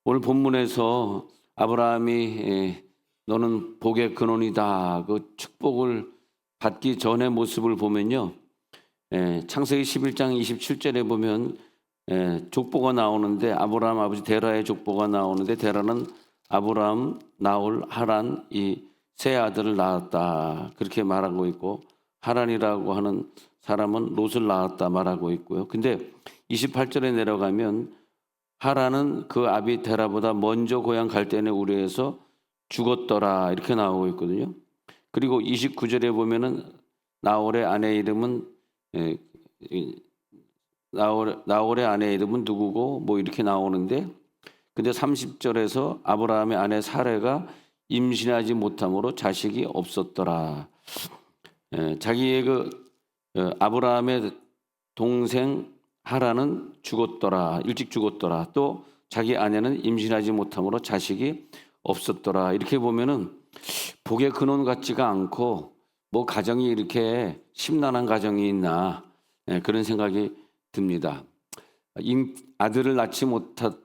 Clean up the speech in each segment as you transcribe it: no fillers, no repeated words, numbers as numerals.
오늘 본문에서 아브라함이 너는 복의 근원이다. 그 축복을 받기 전의 모습을 보면요. 창세기 11장 27절에 보면 족보가 나오는데 아브라함 아버지 데라의 족보가 나오는데 데라는 아브라함, 나홀, 하란 이 세 아들을 낳았다. 그렇게 말하고 있고 하란이라고 하는 사람은 롯을 낳았다 말하고 있고요. 근데 28절에 내려가면 하란은 그 아비 데라보다 먼저 고향 갈대네 우르에서 죽었더라 이렇게 나오고 있거든요. 그리고 29절에 보면은 나홀의 아내 이름은 나홀의 아내 이름은 누구고 뭐 이렇게 나오는데 근데 30절에서 아브라함의 아내 사레가 임신하지 못함으로 자식이 없었더라. 자기의 아브라함의 동생 하란은 죽었더라. 일찍 죽었더라. 또 자기 아내는 임신하지 못함으로 자식이 없었더라. 이렇게 보면은 복의 근원 같지가 않고 뭐 가정이 이렇게 심란한 가정이 있나 그런 생각이 듭니다. 아들을 낳지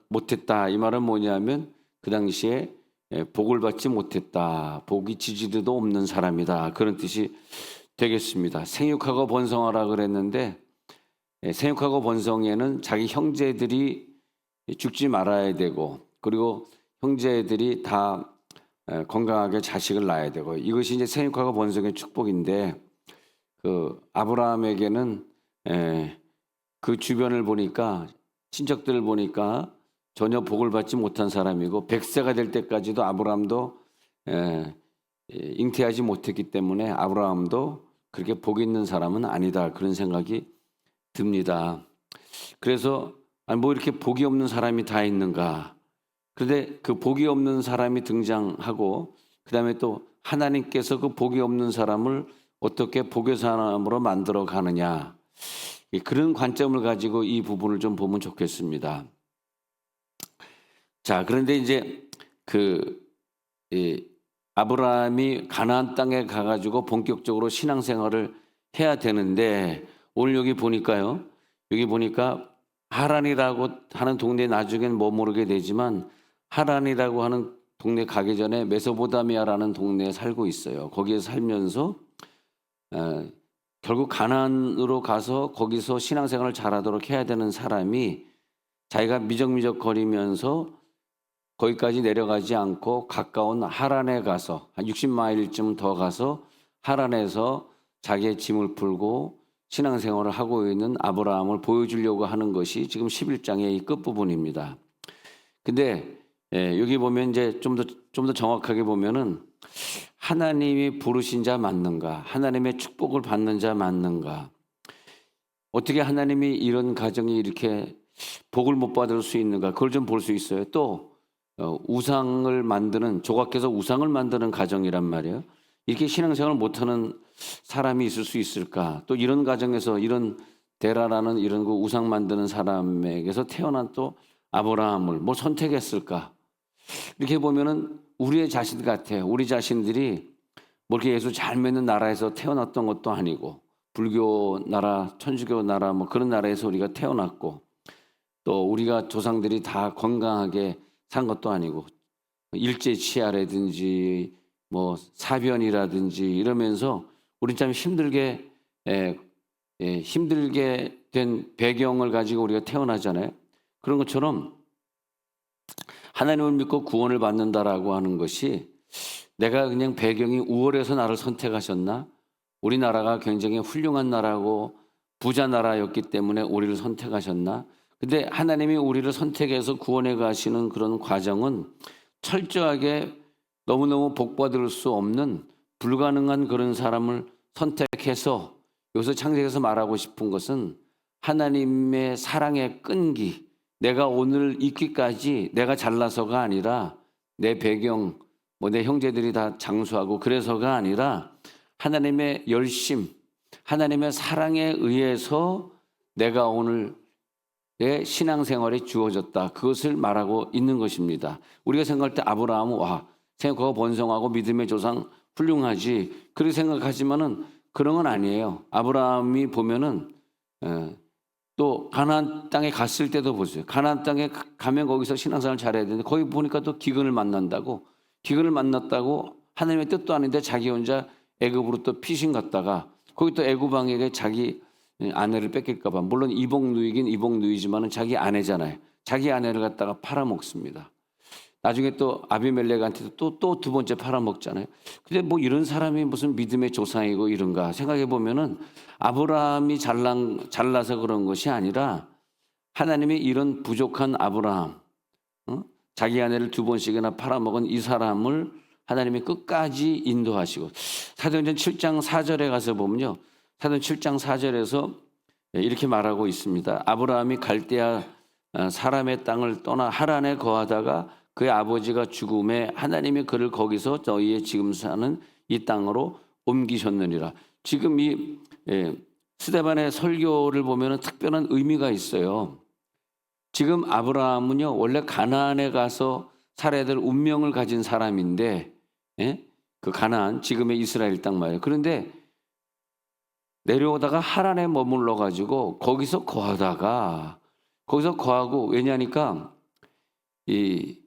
못했다. 이 말은 뭐냐면 그 당시에 복을 받지 못했다. 복이 지지도도 없는 사람이다. 그런 뜻이 되겠습니다. 생육하고 번성하라 그랬는데 생육하고 번성에는 자기 형제들이 죽지 말아야 되고 그리고 형제들이 다 건강하게 자식을 낳아야 되고 이것이 이제 생육하고 번성의 축복인데 그 아브라함에게는 그 주변을 보니까 친척들을 보니까 전혀 복을 받지 못한 사람이고 100세가 될 때까지도 아브라함도 잉태하지 못했기 때문에 아브라함도 그렇게 복 있는 사람은 아니다 그런 생각이 듭니다. 그래서 뭐 이렇게 복이 없는 사람이 다 있는가? 그런데 그 복이 없는 사람이 등장하고 그 다음에 또 하나님께서 그 복이 없는 사람을 어떻게 복의 사람으로 만들어 가느냐 그런 관점을 가지고 이 부분을 좀 보면 좋겠습니다. 자, 그런데 이제 아브라함이 가나안 땅에 가가지고 본격적으로 신앙생활을 해야 되는데 오늘 여기 보니까요. 여기 보니까 하란이라고 하는 동네에 나중엔 머무르게 되지만 하란이라고 하는 동네 가기 전에 메소포타미아라는 동네에 살고 있어요. 거기에 살면서 결국 가나안으로 가서 거기서 신앙생활을 잘하도록 해야 되는 사람이 자기가 미적미적 거리면서 거기까지 내려가지 않고 가까운 하란에 가서 한 60마일쯤 더 가서 하란에서 자기의 짐을 풀고 신앙생활을 하고 있는 아브라함을 보여주려고 하는 것이 지금 11장의 이 끝부분입니다. 근데 여기 보면 이제 좀 더 정확하게 보면은 하나님이 부르신 자 맞는가? 하나님의 축복을 받는 자 맞는가? 어떻게 하나님이 이런 가정이 이렇게 복을 못 받을 수 있는가? 그걸 좀 볼 수 있어요. 또 우상을 만드는 조각해서 우상을 만드는 가정이란 말이에요. 이렇게 신앙생활을 못하는 사람이 있을 수 있을까? 또 이런 가정에서 이런 데라라는 이런 그 우상 만드는 사람에게서 태어난 또 아브라함을 뭐 선택했을까? 이렇게 보면은 우리의 자신 같아요. 우리 자신들이 뭐 이렇게 예수 잘 믿는 나라에서 태어났던 것도 아니고 불교 나라, 천주교 나라 뭐 그런 나라에서 우리가 태어났고 또 우리가 조상들이 다 건강하게 산 것도 아니고 일제치하라든지 뭐 사변이라든지 이러면서 우리 참 힘들게 힘들게 된 배경을 가지고 우리가 태어나잖아요. 그런 것처럼 하나님을 믿고 구원을 받는다라고 하는 것이 내가 그냥 배경이 우월해서 나를 선택하셨나? 우리나라가 굉장히 훌륭한 나라고 부자 나라였기 때문에 우리를 선택하셨나? 근데 하나님이 우리를 선택해서 구원해 가시는 그런 과정은 철저하게 너무너무 복받을 수 없는 불가능한 그런 사람을 선택해서 여기서 창세기에서 말하고 싶은 것은 하나님의 사랑의 끈기 내가 오늘 있기까지 내가 잘나서가 아니라 내 배경 뭐 내 형제들이 다 장수하고 그래서가 아니라 하나님의 열심 하나님의 사랑에 의해서 내가 오늘 내 신앙생활이 주어졌다. 그것을 말하고 있는 것입니다. 우리가 생각할 때 아브라함은 와 생각하고 번성하고 믿음의 조상 훌륭하지 그렇게 생각하지만은 그런 건 아니에요. 아브라함이 보면은 또 가나안 땅에 갔을 때도 보세요. 가나안 땅에 가면 거기서 신앙생활을 잘해야 되는데 거기 보니까 또 기근을 만났다고 하나님의 뜻도 아닌데 자기 혼자 애굽으로 또 피신 갔다가 거기 또 애굽 왕에게 자기 아내를 뺏길까 봐, 물론 이복 누이지만은 자기 아내잖아요. 자기 아내를 갖다가 팔아먹습니다. 나중에 또 아비멜렉한테도 또 두 번째 팔아먹잖아요. 근데 뭐 이런 사람이 무슨 믿음의 조상이고 이런가 생각해 보면은 아브라함이 잘나서 그런 것이 아니라 하나님이 이런 부족한 아브라함, 자기 아내를 두 번씩이나 팔아먹은 이 사람을 하나님이 끝까지 인도하시고, 사도행전 7장 4절에 가서 보면요, 사도행전 7장 4절에서 이렇게 말하고 있습니다. 아브라함이 갈대아 사람의 땅을 떠나 하란에 거하다가 그의 아버지가 죽음에 하나님이 그를 거기서 너희의 지금 사는 이 땅으로 옮기셨느니라. 지금 이 스데반의 설교를 보면 특별한 의미가 있어요. 지금 아브라함은요, 원래 가나안에 가서 살아야 될 운명을 가진 사람인데, 그 가나안, 지금의 이스라엘 땅 말이에요. 그런데 내려오다가 하란에 머물러 가지고 거기서 거하고, 왜냐하니까 이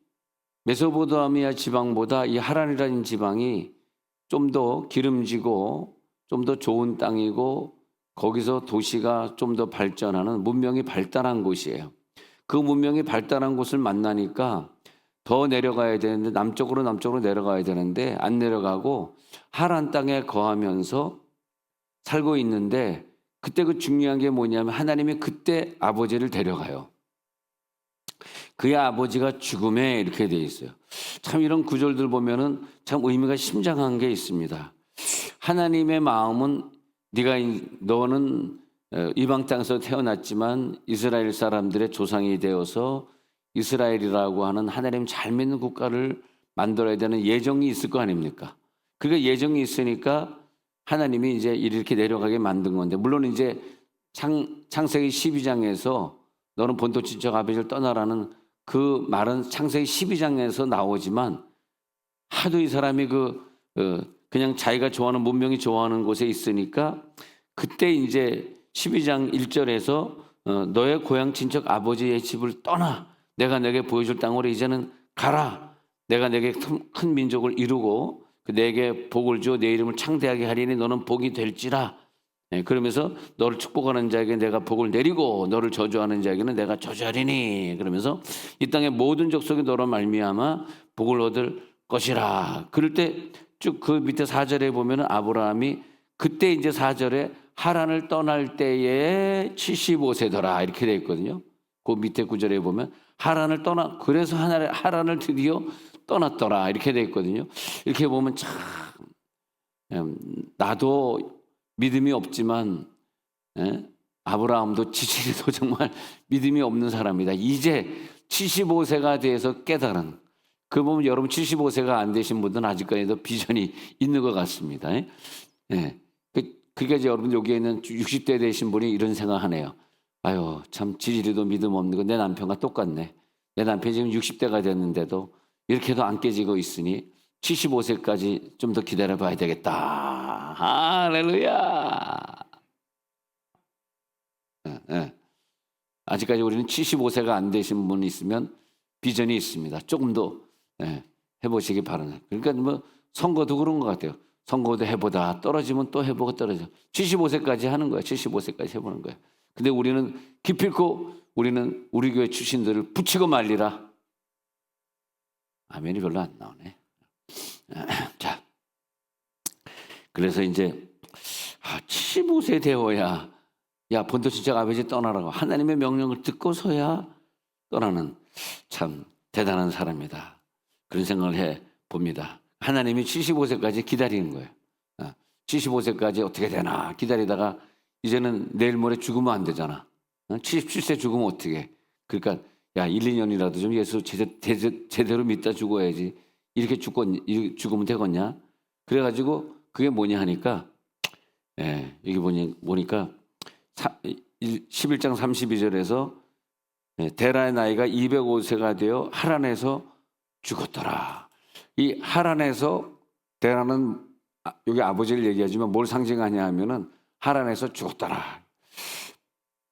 메소포타미아 지방보다 이 하란이라는 지방이 좀 더 기름지고 좀 더 좋은 땅이고 거기서 도시가 좀 더 발전하는, 문명이 발달한 곳이에요. 그 문명이 발달한 곳을 만나니까 더 내려가야 되는데, 남쪽으로 내려가야 되는데 안 내려가고 하란 땅에 거하면서 살고 있는데, 그때 그 중요한 게 뭐냐면 하나님이 그때 아버지를 데려가요. 그의 아버지가 죽음에, 이렇게 돼 있어요. 참 이런 구절들 보면은 참 의미가 심장한 게 있습니다. 하나님의 마음은 너는 이방 땅에서 태어났지만 이스라엘 사람들의 조상이 되어서 이스라엘이라고 하는 하나님 잘 믿는 국가를 만들어야 되는 예정이 있을 거 아닙니까? 그게 예정이 있으니까 하나님이 이제 이렇게 내려가게 만든 건데, 물론 이제 창세기 12장에서 너는 본토 친척 아버지를 떠나라는 그 말은 창세기 12장에서 나오지만, 하도 이 사람이 그냥 자기가 좋아하는, 문명이 좋아하는 곳에 있으니까 그때 이제 12장 1절에서 너의 고향 친척 아버지의 집을 떠나 내가 내게 보여줄 땅으로 이제는 가라. 내가 내게 큰 민족을 이루고 내게 복을 주어 내 이름을 창대하게 하리니 너는 복이 될지라. 그러면서 너를 축복하는 자에게 내가 복을 내리고 너를 저주하는 자에게는 내가 저주하리니, 그러면서 이 땅의 모든 족속이 너로 말미암아 복을 얻을 것이라. 그럴 때 쭉 그 밑에 4절에 보면은 아브라함이 그때 이제 4절에 하란을 떠날 때에 75세더라 이렇게 되어 있거든요. 그 밑에 9절에 보면 그래서 하란을 드디어 떠났더라 이렇게 되어 있거든요. 이렇게 보면 참 나도 믿음이 없지만 아브라함도 지질이도 정말 믿음이 없는 사람이다. 이제 75세가 돼서 깨달은, 그 보면 여러분 75세가 안 되신 분들은 아직까지도 비전이 있는 것 같습니다. 그러니까 여러분 여기에 있는 60대 되신 분이 이런 생각하네요. 아유 참 지질이도 믿음 없는 거 내 남편과 똑같네. 내 남편이 지금 60대가 됐는데도 이렇게도 안 깨지고 있으니 75세까지 좀 더 기다려 봐야 되겠다. 할렐루야. 아직까지 우리는 75세가 안 되신 분이 있으면 비전이 있습니다. 조금 더 해보시기 바랍니다. 그러니까 뭐 선거도 그런 것 같아요. 선거도 해보다 떨어지면 또 해보고 떨어져. 75세까지 하는 거야. 75세까지 해보는 거야. 근데 우리는 기필코 우리는 우리 교회 출신들을 붙이고 말리라. 아멘이 별로 안 나오네. 자, 그래서 이제 75세 되어야 본토 친척 아버지 떠나라고 하나님의 명령을 듣고서야 떠나는 참 대단한 사람이다. 그런 생각을 해 봅니다. 하나님이 75세까지 기다리는 거예요. 75세까지 어떻게 되나 기다리다가 이제는 내일 모레 죽으면 안 되잖아. 77세 죽으면 어떻게? 그러니까 1, 2년이라도 좀 예수 제대로 믿다 죽어야지. 이렇게 죽으면 되겠냐? 그래가지고 그게 뭐냐 하니까 이게 보니까 11장 32절에서 데라의 나이가 205세가 되어 하란에서 죽었더라. 이 하란에서, 데라는 여기 아버지를 얘기하지만 뭘 상징하냐 하면은 하란에서 죽었더라.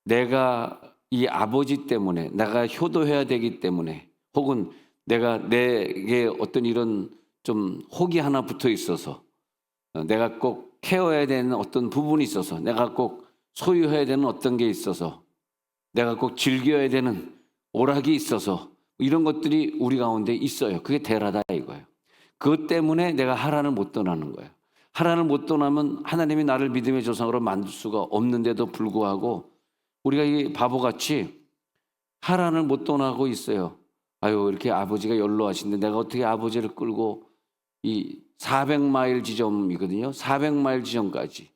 내가 이 아버지 때문에 내가 효도해야 되기 때문에 혹은 내게 어떤 이런 좀 혹이 하나 붙어 있어서 내가 꼭 케어해야 되는 어떤 부분이 있어서 내가 꼭 소유해야 되는 어떤 게 있어서 내가 꼭 즐겨야 되는 오락이 있어서 이런 것들이 우리 가운데 있어요. 그게 대라다 이거예요. 그것 때문에 내가 하란을 못 떠나는 거예요. 하란을 못 떠나면 하나님이 나를 믿음의 조상으로 만들 수가 없는데도 불구하고 우리가 이 바보같이 하란을 못 떠나고 있어요. 아유, 이렇게 아버지가 연로하신데 내가 어떻게 아버지를 끌고 이 400마일 지점이거든요. 400마일 지점까지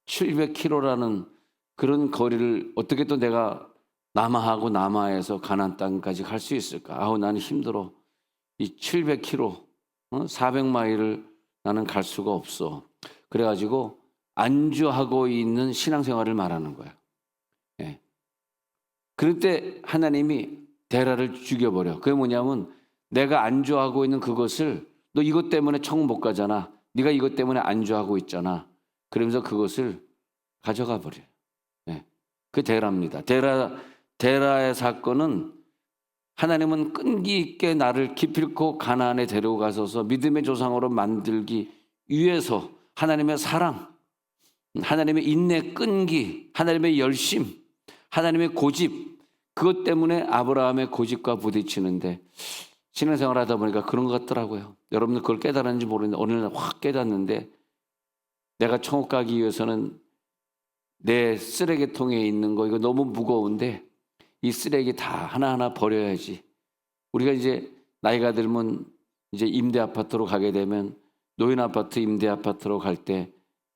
700km라는 그런 거리를 어떻게 또 내가 남아하고 남아에서 가나안 땅까지 갈 수 있을까? 아우, 나는 힘들어. 이 700km, 400마일을 나는 갈 수가 없어. 그래가지고 안주하고 있는 신앙생활을 말하는 거야. 예. 그럴 때 하나님이 데라를 죽여버려. 그게 뭐냐면 내가 안주하고 있는 그것을 너 이것 때문에 천국 못 가잖아. 네가 이것 때문에 안주하고 있잖아. 그러면서 그것을 가져가 버려요. 예. 그 데라입니다. 데라의 사건은 하나님은 끈기 있게 나를 기필코 가나안에 데리고 가셔서 믿음의 조상으로 만들기 위해서 하나님의 사랑, 하나님의 인내, 끈기, 하나님의 열심, 하나님의 고집, 그것 때문에 아브라함의 고집과 부딪히는데 신앙생활 하다 보니까 그런 것 같더라고요. 여러분들 그걸 깨달았는지 모르는데 어느 날 확 깨닫는데 내가 천국 가기 위해서는 내 쓰레기통에 있는 거 이거 너무 무거운데 이 쓰레기 다 하나하나 버려야지. 우리가 이제 나이가 들면 이제 임대 아파트로 가게 되면 노인 아파트, 임대 아파트로 갈 때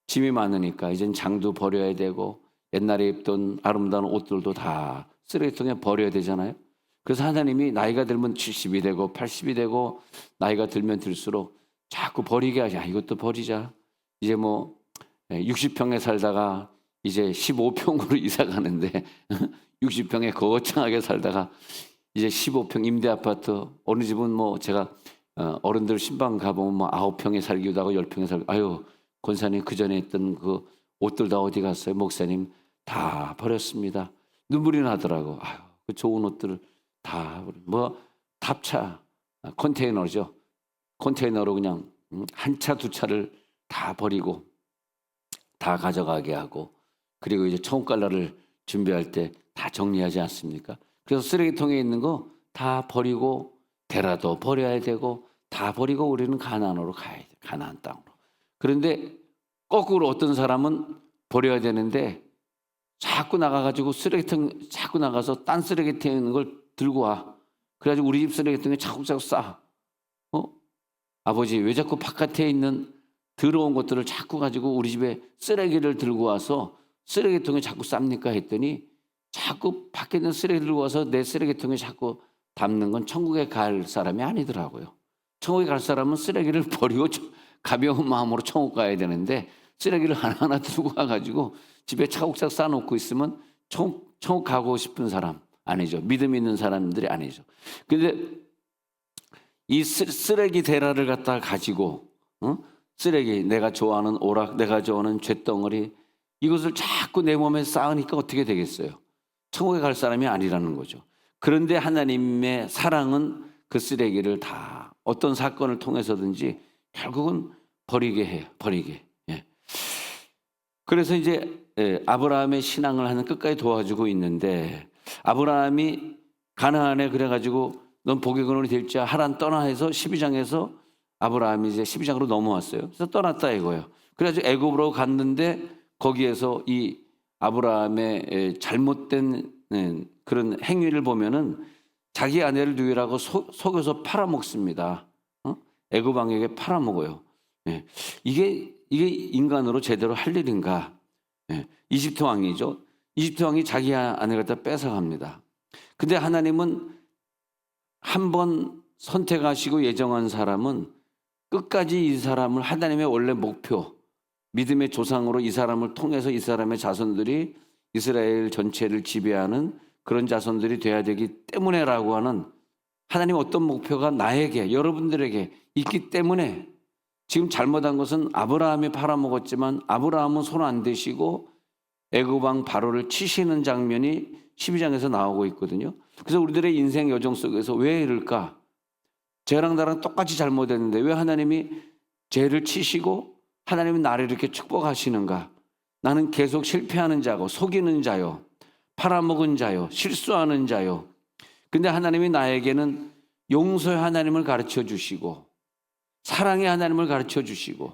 짐이 많으니까 이젠 장도 버려야 되고 옛날에 입던 아름다운 옷들도 다 쓰레기통에 버려야 되잖아요. 그래서 하나님이 나이가 들면 70이 되고 80이 되고 나이가 들면 들수록 자꾸 버리게 하자. 이것도 버리자. 이제 뭐 60평에 살다가 이제 15평으로 이사 가는데 60평에 거창하게 살다가 이제 15평 임대 아파트 어느 집은 뭐 제가 어른들 신방 가보면 뭐 9평에 살기도 하고 10평에 살기도 아유 권사님 그 전에 있던 그 옷들 다 어디 갔어요? 목사님 다 버렸습니다. 눈물이 나더라고. 아유 그 좋은 옷들을 다 뭐 탑차 컨테이너죠. 컨테이너로 그냥 한 차 두 차를 다 버리고 다 가져가게 하고 그리고 이제 천국 갈 날을 준비할 때 다 정리하지 않습니까? 그래서 쓰레기통에 있는 거 다 버리고 데라도 버려야 되고 다 버리고 우리는 가나안으로 가야 돼. 가나안 땅으로. 그런데 거꾸로 어떤 사람은 버려야 되는데 자꾸 나가가지고 쓰레기통 자꾸 나가서 딴 쓰레기통에 있는 걸 들고 와. 그래가지고 우리 집 쓰레기통에 자꾸 싸. 아버지 왜 자꾸 바깥에 있는 더러운 것들을 자꾸 가지고 우리 집에 쓰레기를 들고 와서 쓰레기통에 자꾸 쌉니까 했더니 자꾸 밖에 있는 쓰레기를 들고 와서 내 쓰레기통에 자꾸 담는 건 천국에 갈 사람이 아니더라고요. 천국에 갈 사람은 쓰레기를 버리고 가벼운 마음으로 천국 가야 되는데 쓰레기를 하나하나 들고 와가지고 집에 차곡차곡 쌓아놓고 있으면 천국 가고 싶은 사람 아니죠. 믿음 있는 사람들이 아니죠. 근데 이 쓰레기 대라를 갖다가 가지고 쓰레기 내가 좋아하는 오락 내가 좋아하는 쇳덩어리 이것을 자꾸 내 몸에 쌓으니까 어떻게 되겠어요? 천국에 갈 사람이 아니라는 거죠. 그런데 하나님의 사랑은 그 쓰레기를 다 어떤 사건을 통해서든지 결국은 버리게 해요. 버리게. 예. 그래서 이제 아브라함의 신앙을 하는 끝까지 도와주고 있는데 아브라함이 가나안에 그래가지고 넌 복의 될자 하란 떠나 해서 12장에서 아브라함이 이제 12장으로 넘어왔어요. 그래서 떠났다 이거예요. 그래가지고 애굽으로 갔는데 거기에서 이 아브라함의 잘못된 그런 행위를 보면은 자기 아내를 누이라고 속여서 팔아먹습니다. 애굽 왕에게 팔아먹어요. 예. 이게 인간으로 제대로 할 일인가? 예. 이집트 왕이죠. 이집트 왕이 자기 아내를 갖다 뺏어갑니다. 근데 하나님은 한 번 선택하시고 예정한 사람은 끝까지 이 사람을 하나님의 원래 목표, 믿음의 조상으로 이 사람을 통해서 이 사람의 자손들이 이스라엘 전체를 지배하는 그런 자손들이 돼야 되기 때문에라고 하는 하나님 어떤 목표가 나에게 여러분들에게 있기 때문에 지금 잘못한 것은 아브라함이 팔아먹었지만 아브라함은 손 안 대시고 애굽 왕 바로를 치시는 장면이 12장에서 나오고 있거든요. 그래서 우리들의 인생 여정 속에서 왜 이럴까? 쟤랑 나랑 똑같이 잘못했는데 왜 하나님이 쟤를 치시고 하나님이 나를 이렇게 축복하시는가? 나는 계속 실패하는 자고 속이는 자요, 팔아먹은 자요, 실수하는 자요. 근데 하나님이 나에게는 용서의 하나님을 가르쳐 주시고 사랑의 하나님을 가르쳐 주시고,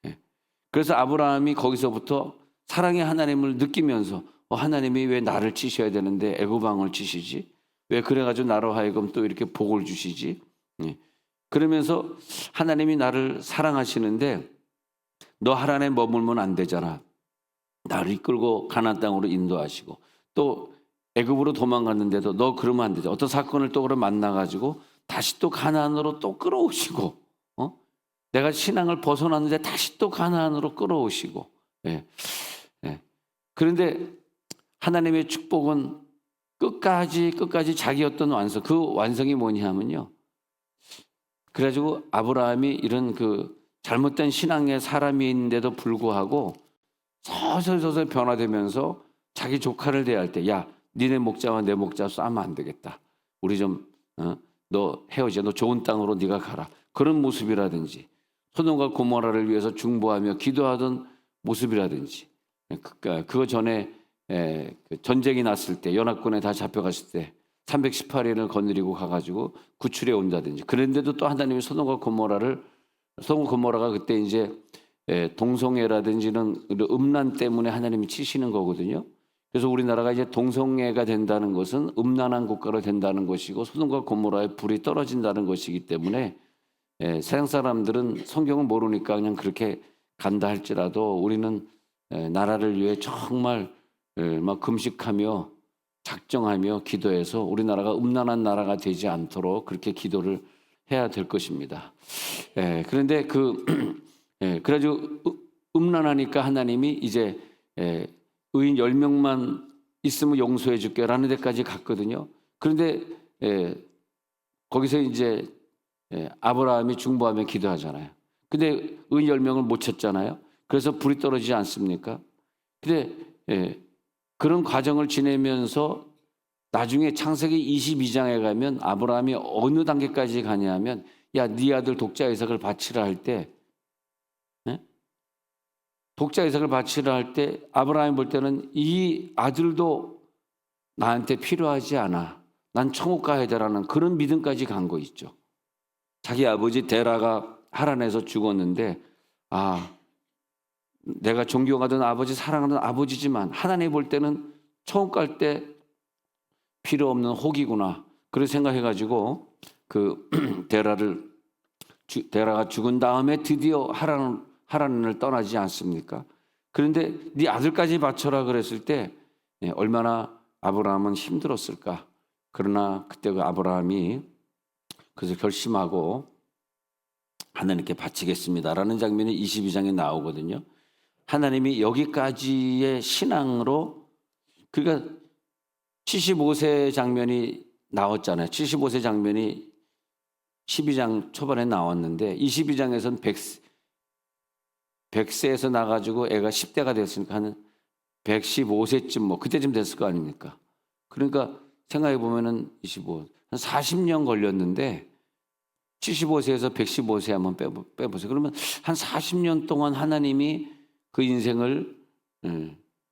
예. 그래서 아브라함이 거기서부터 사랑의 하나님을 느끼면서 하나님이 왜 나를 치셔야 되는데 애굽 왕을 치시지? 왜 그래가지고 나로 하여금 또 이렇게 복을 주시지? 예. 그러면서 하나님이 나를 사랑하시는데 너 하란에 머물면 안 되잖아. 나를 이끌고 가나안 땅으로 인도하시고 또 애굽으로 도망갔는데도 너 그러면 안 되죠. 어떤 사건을 또 그럼 만나가지고 다시 또 가나안으로 또 끌어오시고, 내가 신앙을 벗어났는데 다시 또 가나안으로 끌어오시고, 예. 예. 그런데 하나님의 축복은 끝까지 자기 어떤 완성, 그 완성이 뭐냐면요. 그래가지고 아브라함이 이런 그 잘못된 신앙의 사람인데도 불구하고 서서히 변화되면서 자기 조카를 대할 때, 야, 니네 목자와 내 목자 싸우면 안 되겠다. 우리 좀 너 헤어져. 너 좋은 땅으로 네가 가라. 그런 모습이라든지 소돔과 고모라를 위해서 중보하며 기도하던 모습이라든지, 그거 전에 전쟁이 났을 때 연합군에 다 잡혀갔을 때 318일을 거느리고 가가지고 구출해 온다든지. 그런데도 또 하나님이 소돔과 고모라가 그때 이제 동성애라든지는 음란 때문에 하나님이 치시는 거거든요. 그래서 우리나라가 이제 동성애가 된다는 것은 음란한 국가로 된다는 것이고 소돔과 고모라의 불이 떨어진다는 것이기 때문에 세상 사람들은 성경을 모르니까 그냥 그렇게 간다 할지라도 우리는 나라를 위해 정말 막 금식하며 작정하며 기도해서 우리나라가 음란한 나라가 되지 않도록 그렇게 기도를 해야 될 것입니다. 그런데 그래가지고 음란하니까 하나님이 이제 의인 10명만 있으면 용서해 줄게라는 데까지 갔거든요. 그런데 거기서 이제 아브라함이 중보하며 기도하잖아요. 근데 의인 10명을 못 쳤잖아요. 그래서 불이 떨어지지 않습니까? 근데 그런 과정을 지내면서 나중에 창세기 22장에 가면 아브라함이 어느 단계까지 가냐면, 야, 네 아들 독자 이삭을 바치라 할 때, 독자 이삭을 바치라 할 때 아브라함이 볼 때는 이 아들도 나한테 필요하지 않아. 난 천국 가야 되라는 그런 믿음까지 간 거 있죠. 자기 아버지 데라가 하란에서 죽었는데, 내가 존경하던 아버지, 사랑하던 아버지지만 하나님 볼 때는 천국 갈 때 필요 없는 혹이구나. 그렇게 생각해가지고 그 데라가 죽은 다음에 드디어 하란을 떠나지 않습니까? 그런데 네 아들까지 바쳐라 그랬을 때 얼마나 아브라함은 힘들었을까. 그러나 그때 그 아브라함이 그래서 결심하고 하나님께 바치겠습니다라는 장면이 22장에 나오거든요. 하나님이 여기까지의 신앙으로, 그러니까 75세 장면이 나왔잖아요. 75세 장면이 12장 초반에 나왔는데 22장에서는 100세에서 나가지고 애가 10대가 됐으니까 한 115세쯤 뭐 그때쯤 됐을 거 아닙니까? 그러니까 생각해 보면은 한 40년 걸렸는데 75세에서 115세 한번 빼보세요. 그러면 한 40년 동안 하나님이 그 인생을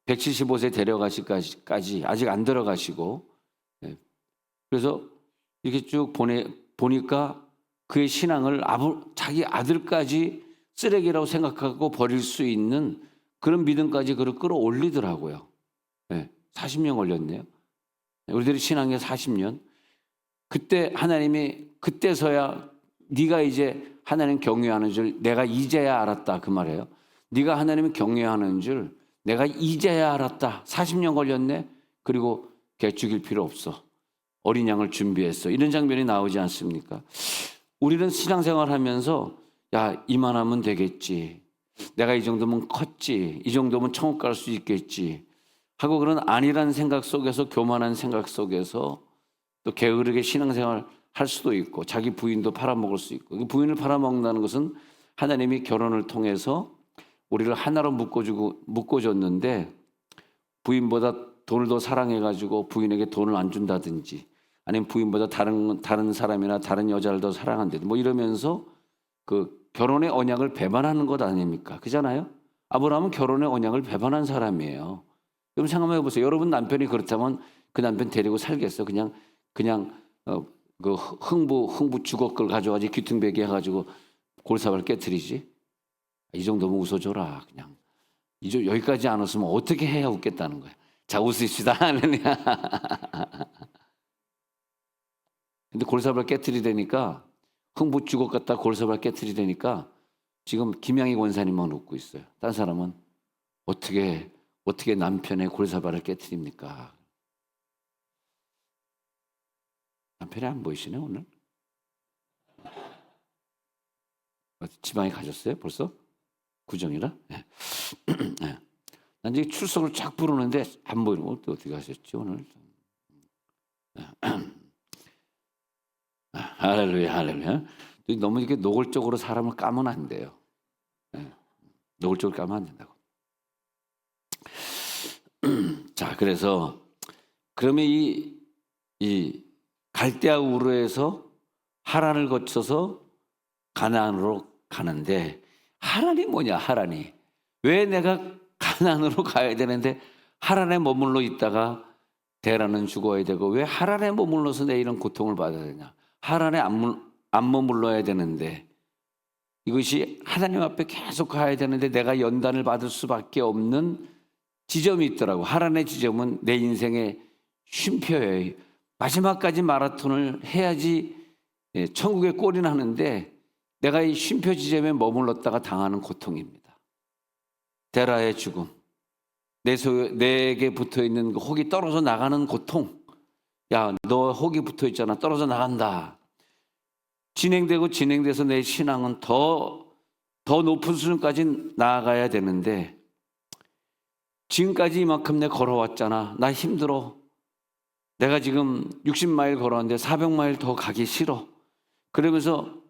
175세 데려가시까지 아직 안 들어가시고, 그래서 이렇게 쭉 보니까 그의 신앙을 자기 아들까지 쓰레기라고 생각하고 버릴 수 있는 그런 믿음까지 그를 끌어올리더라고요. 40년 걸렸네요. 우리들의 신앙에 40년. 그때 하나님이 그때서야 네가 이제 하나님 경외하는 줄 내가 이제야 알았다 그 말이에요. 네가 하나님을 경외하는 줄 내가 이제야 알았다. 40년 걸렸네. 그리고 걔 죽일 필요 없어. 어린 양을 준비했어. 이런 장면이 나오지 않습니까? 우리는 신앙생활 하면서 야, 이만하면 되겠지. 내가 이 정도면 컸지. 이 정도면 천국 갈 수 있겠지. 하고 그런 안일한 생각 속에서, 교만한 생각 속에서 또 게으르게 신앙생활 할 수도 있고 자기 부인도 팔아먹을 수 있고, 부인을 팔아먹는다는 것은 하나님이 결혼을 통해서 우리를 하나로 묶어줬는데 부인보다 돈을 더 사랑해가지고 부인에게 돈을 안 준다든지 아니면 부인보다 다른 사람이나 다른 여자를 더 사랑한다든지 뭐 이러면서 그 결혼의 언약을 배반하는 것 아닙니까? 그잖아요. 아브라함은 결혼의 언약을 배반한 사람이에요. 여러분 생각해 보세요. 여러분 남편이 그렇다면 그 남편 데리고 살겠어? 그냥 그 흥부 주걱걸 가져가지 귀퉁배기 해가지고 골사발 깨트리지? 이 정도면 웃어줘라. 그냥 여기까지 안 웃으면 어떻게 해야 웃겠다는 거야. 자, 웃읍시다. 근데 골사발 깨트리되니까 흥부 주걱 갖다 골사발 깨트리되니까 지금 김양희 권사님만 웃고 있어요. 딴 사람은 어떻게 남편의 골사발을 깨트립니까? 남편이 안 보이시네 오늘? 지방에 가셨어요 벌써? 구정이라? 네. 네. 난 이제 출석을 쫙 부르는데 안 보이는 거 어떻게 가셨지 오늘? 할렐루야, 할렐루야. 너무 이렇게 노골적으로 사람을 까면 안 돼요. 네. 노골적으로 까면 안 된다고. 자, 그래서 그러면 이 갈대아 우르에서 하란을 거쳐서 가나안으로 가는데 하란이 뭐냐? 하란이 왜 내가 가나안으로 가야 되는데 하란에 머물러 있다가 데라는 죽어야 되고 왜 하란에 머물러서 내 이런 고통을 받아야 되냐? 하란에 안 머물러야 되는데 이것이 하나님 앞에 계속 가야 되는데 내가 연단을 받을 수밖에 없는 지점이 있더라고. 하란의 지점은 내 인생의 쉼표예요. 마지막까지 마라톤을 해야지 천국에 꼴이 나는데 내가 이 쉼표 지점에 머물렀다가 당하는 고통입니다. 데라의 죽음, 내게 붙어있는 혹이 떨어져 나가는 고통. 야, 너 혹이 붙어있잖아. 떨어져 나간다. 진행돼서 내 신앙은 더 높은 수준까지 나아가야 되는데 지금까지 이만큼 내가 걸어왔잖아. 나 힘들어. 내가 지금 60마일 걸어왔는데 400마일 더 가기 싫어. 그러면서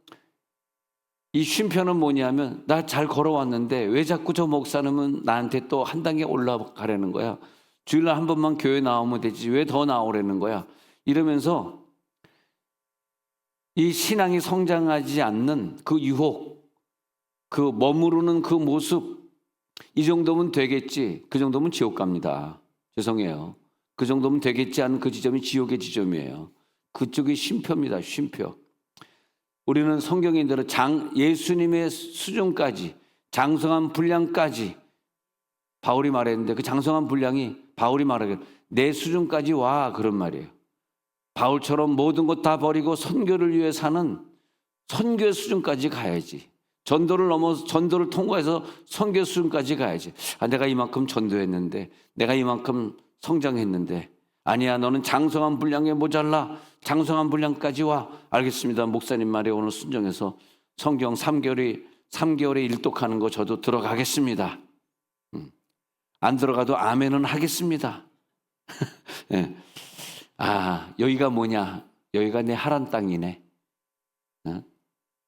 이 쉼표는 뭐냐면 나 잘 걸어왔는데 왜 자꾸 저 목사님은 나한테 또 한 단계 올라가려는 거야. 주일날 한 번만 교회 나오면 되지 왜 더 나오려는 거야. 이러면서 이 신앙이 성장하지 않는 그 유혹, 그 머무르는 그 모습, 이 정도면 되겠지. 그 정도면 지옥 갑니다. 죄송해요. 그 정도면 되겠지 않은 그 지점이 지옥의 지점이에요. 그쪽이 쉼표입니다. 쉼표. 우리는 성경인들은 예수님의 수준까지 장성한 분량까지 바울이 말했는데 그 장성한 분량이 바울이 말하기를 내 수준까지 와 그런 말이에요. 바울처럼 모든 것 다 버리고 선교를 위해 사는 선교 수준까지 가야지. 전도를 통과해서 선교 수준까지 가야지. 내가 이만큼 전도했는데 내가 이만큼 성장했는데 아니야 너는 장성한 분량에 모자라. 장성한 분량까지 와. 알겠습니다. 목사님 말에 오늘 순종해서 성경 3개월에 일독하는 거 저도 들어가겠습니다. 안 들어가도 아멘은 하겠습니다. 네. 여기가 뭐냐? 여기가 내 하란 땅이네.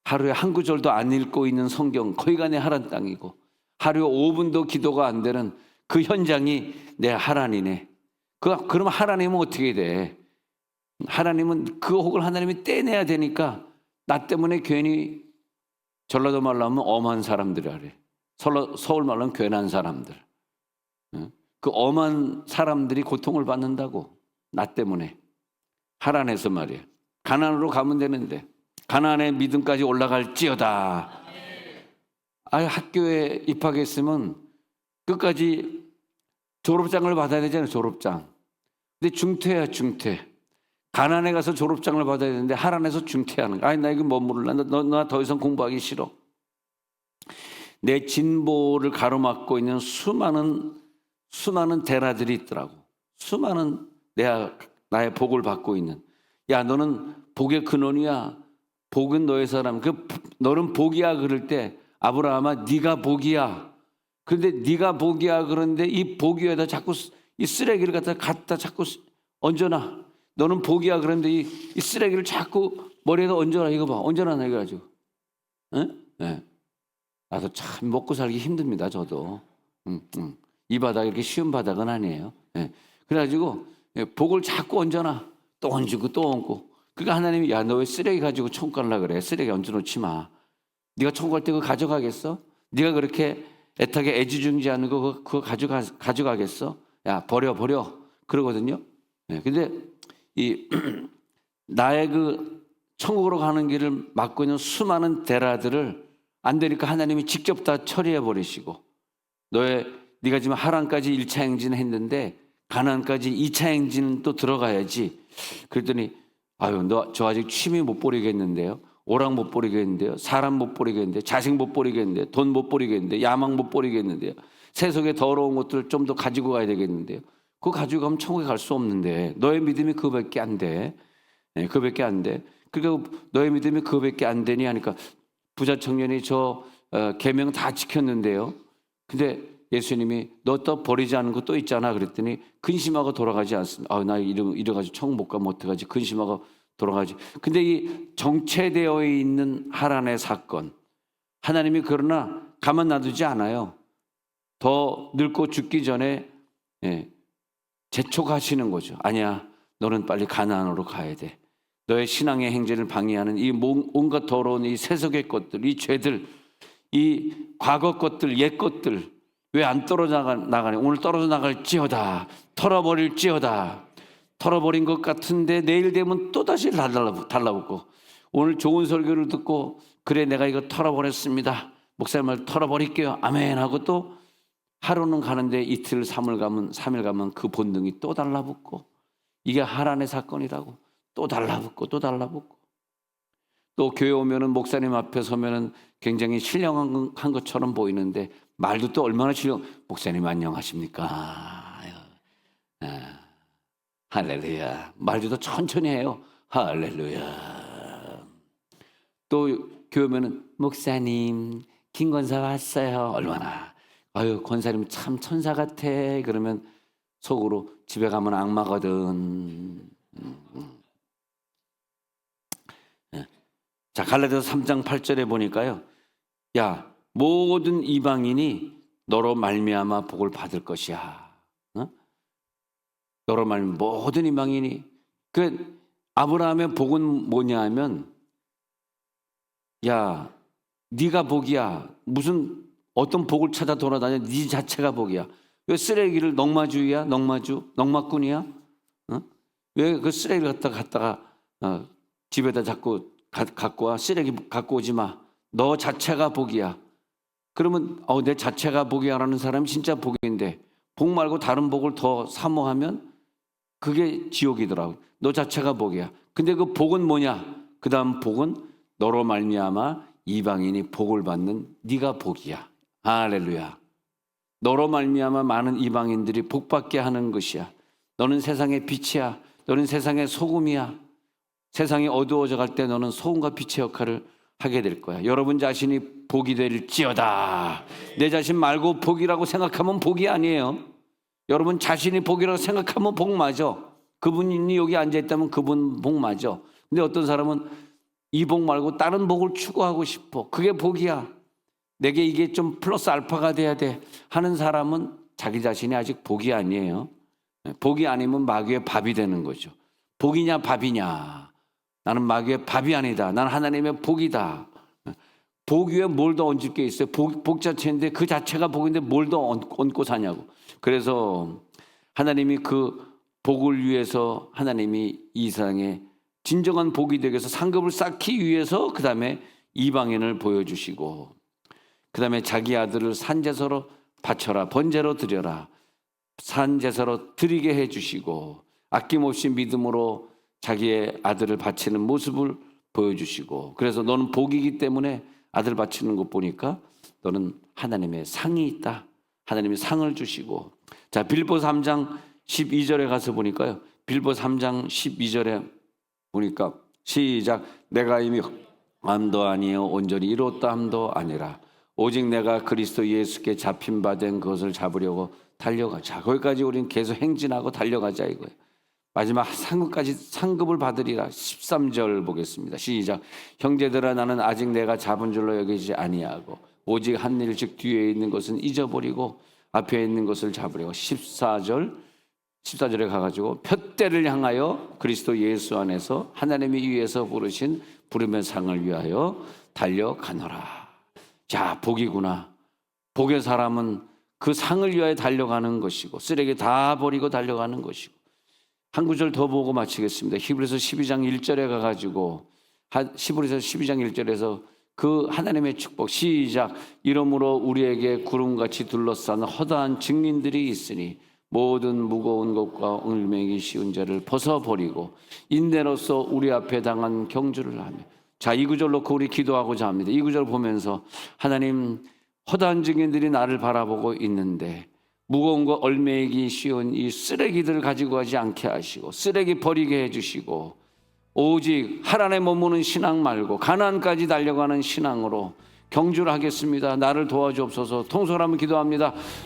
하루에 한 구절도 안 읽고 있는 성경 거기가 내 하란 땅이고 하루에 5분도 기도가 안 되는 그 현장이 내 하란이네. 그럼 하나님은 어떻게 돼? 하나님은 그 혹을 하나님이 떼내야 되니까 나 때문에 괜히 전라도 말로 하면 엄한 사람들이라 그래. 서울 말로 하면 괜한 사람들. 그 엄한 사람들이 고통을 받는다고. 나 때문에. 하란에서 말이야. 가나안으로 가면 되는데 가나안의 믿음까지 올라갈지어다. 학교에 입학했으면 끝까지 졸업장을 받아야 되잖아요. 졸업장. 근데 중퇴야 중퇴. 가나안에 가서 졸업장을 받아야 되는데 하란에서 중퇴하는 거야. 나 이거 머무를라. 나 더 이상 공부하기 싫어. 내 진보를 가로막고 있는 수많은 대라들이 있더라고. 수많은 나의 복을 받고 있는. 야 너는 복의 근원이야. 복은 너의 사람. 너는 복이야 그럴 때 아브라함아 네가 복이야. 그런데 네가 복이야 그런데 이 복 위에다 자꾸 이 쓰레기를 갖다 자꾸 얹어놔. 너는 복이야 그런데 이 쓰레기를 자꾸 머리에다 얹어놔. 이거 봐. 얹어놔 이거 가지고. 네? 나도 참 먹고 살기 힘듭니다. 저도. 이 바닥이 이렇게 쉬운 바닥은 아니에요. 예. 그래가지고 복을 자꾸 얹어놔. 또 얹고 또 얹고. 그러니까 하나님이 야, 너 왜 쓰레기 가지고 천국 가려고 그래? 쓰레기 얹어놓지 마. 네가 천국 갈 때 그거 가져가겠어? 네가 그렇게 애타게 애지중지하는 거 그거 가져가겠어? 야, 버려. 그러거든요. 예. 근데 이 나의 그 천국으로 가는 길을 막고 있는 수많은 대라들을 안 되니까 하나님이 직접 다 처리해 버리시고 네가 지금 하란까지 1차 행진했는데 가나안까지 2차 행진은 또 들어가야지. 그랬더니 아유 너 저 아직 취미 못 버리겠는데요. 오락 못 버리겠는데요. 사람 못 버리겠는데요. 자식 못 버리겠는데요. 돈 못 버리겠는데요. 야망 못 버리겠는데요. 세속의 더러운 것들을 좀 더 가지고 가야 되겠는데요. 그거 가지고 가면 천국에 갈 수 없는데 너의 믿음이 그거밖에 안 돼. 네, 그거밖에 안 돼. 그러니까 너의 믿음이 그거밖에 안 되니 하니까 부자 청년이 저 계명 다 지켰는데요. 근데 예수님이 너 또 버리지 않은 거 또 있잖아 그랬더니 근심하고 돌아가지 않습니다. 아, 나 이래가지고 천국 못 가면 어떡하지? 근심하고 돌아가지. 근데 이 정체되어 있는 하란의 사건 하나님이 그러나 가만 놔두지 않아요. 더 늙고 죽기 전에 재촉하시는 거죠. 아니야, 너는 빨리 가나안으로 가야 돼. 너의 신앙의 행진을 방해하는 이 온갖 더러운 이 세속의 것들, 이 죄들, 이 과거 것들, 옛 것들 왜 안 떨어져 나가니? 오늘 떨어져 나갈지어다. 털어버릴지어다. 털어버린 것 같은데 내일 되면 또다시 달라붙고 오늘 좋은 설교를 듣고 그래 내가 이거 털어버렸습니다. 목사님 말 털어버릴게요. 아멘 하고 또 하루는 가는데 이틀 3일 가면 그 본능이 또 달라붙고 이게 하란의 사건이라고 또 달라붙고 또 교회 오면은 목사님 앞에 서면은 굉장히 신령한 것처럼 보이는데 말도 또 얼마나 목사님 안녕하십니까? 할렐루야. 말도 더 천천히 해요. 할렐루야. 또 교회 오면은 목사님 김권사 왔어요. 얼마나 아유 권사님 참 천사 같아. 그러면 속으로 집에 가면 악마거든. 자, 갈라디아서 3장 8절에 보니까요. 야, 모든 이방인이 너로 말미암아 복을 받을 것이야. 어? 너로 말미암아 모든 이방인이. 그 아브라함의 복은 뭐냐 하면 야, 네가 복이야. 무슨 어떤 복을 찾아 돌아다녀. 네 자체가 복이야. 왜 쓰레기를 넉마주의야? 넉마꾼이야? 어? 왜 그 쓰레기를 갖다가 집에다 자꾸 갖고 와. 쓰레기 갖고 오지 마. 너 자체가 복이야. 그러면 내 자체가 복이야라는 사람이 진짜 복인데 복 말고 다른 복을 더 사모하면 그게 지옥이더라고. 너 자체가 복이야. 근데 그 복은 뭐냐? 그 다음 복은 너로 말미암아 이방인이 복을 받는 네가 복이야. 할렐루야. 너로 말미암아 많은 이방인들이 복받게 하는 것이야. 너는 세상의 빛이야. 너는 세상의 소금이야. 세상이 어두워져 갈 때 너는 소금과 빛의 역할을 하게 될 거야. 여러분 자신이 복이 될지어다. 내 자신 말고 복이라고 생각하면 복이 아니에요. 여러분 자신이 복이라고 생각하면 복 맞아. 그분이 여기 앉아있다면 그분 복 맞아. 근데 어떤 사람은 이 복 말고 다른 복을 추구하고 싶어. 그게 복이야. 내게 이게 좀 플러스 알파가 돼야 돼 하는 사람은 자기 자신이 아직 복이 아니에요. 복이 아니면 마귀의 밥이 되는 거죠. 복이냐 밥이냐. 나는 마귀의 밥이 아니다. 나는 하나님의 복이다. 복 위에 뭘 더 얹을 게 있어요? 복 자체인데 그 자체가 복인데 뭘 더 얹고 사냐고. 그래서 하나님이 그 복을 위해서 하나님이 이 세상에 진정한 복이 되기 위해서 상급을 쌓기 위해서 그 다음에 이방인을 보여주시고 그 다음에 자기 아들을 산제사로 바쳐라. 번제로 드려라. 산제사로 드리게 해주시고 아낌없이 믿음으로 자기의 아들을 바치는 모습을 보여주시고 그래서 너는 복이기 때문에 아들 바치는 것 보니까 너는 하나님의 상이 있다. 하나님이 상을 주시고 자 빌립보서 3장 12절에 가서 보니까요. 빌립보서 3장 12절에 보니까 시작 내가 이미 함도 아니요 온전히 이뤘다 함도 아니라 오직 내가 그리스도 예수께 잡힌 바 된 그것을 잡으려고 달려가자. 거기까지 우리는 계속 행진하고 달려가자 이거예요. 마지막 상급을 받으리라. 13절 보겠습니다. 시작. 형제들아 나는 아직 내가 잡은 줄로 여기지 아니하고 오직 한 일 즉 뒤에 있는 것은 잊어버리고 앞에 있는 것을 잡으려고 14절에 가가지고 푯대를 향하여 그리스도 예수 안에서 하나님이 위에서 부르신 부름의 상을 위하여 달려가노라. 자, 복이구나. 복의 사람은 그 상을 위하여 달려가는 것이고 쓰레기 다 버리고 달려가는 것이고. 한 구절 더 보고 마치겠습니다. 히브리서 12장 1절에 가가지고 히브리서 12장 1절에서 그 하나님의 축복 시작. 이러므로 우리에게 구름같이 둘러싼 허다한 증인들이 있으니 모든 무거운 것과 얽매이기 쉬운 죄를 벗어버리고 인내로서 우리 앞에 당한 경주를 하며. 자, 이 구절 놓고 우리 기도하고자 합니다. 이 구절 보면서 하나님, 허다한 증인들이 나를 바라보고 있는데 무거운 거 얽매이기 쉬운 이 쓰레기들을 가지고 가지 않게 하시고 쓰레기 버리게 해주시고 오직 하란에 머무는 신앙 말고 가나안까지 달려가는 신앙으로 경주를 하겠습니다. 나를 도와주옵소서. 통솔하면 기도합니다.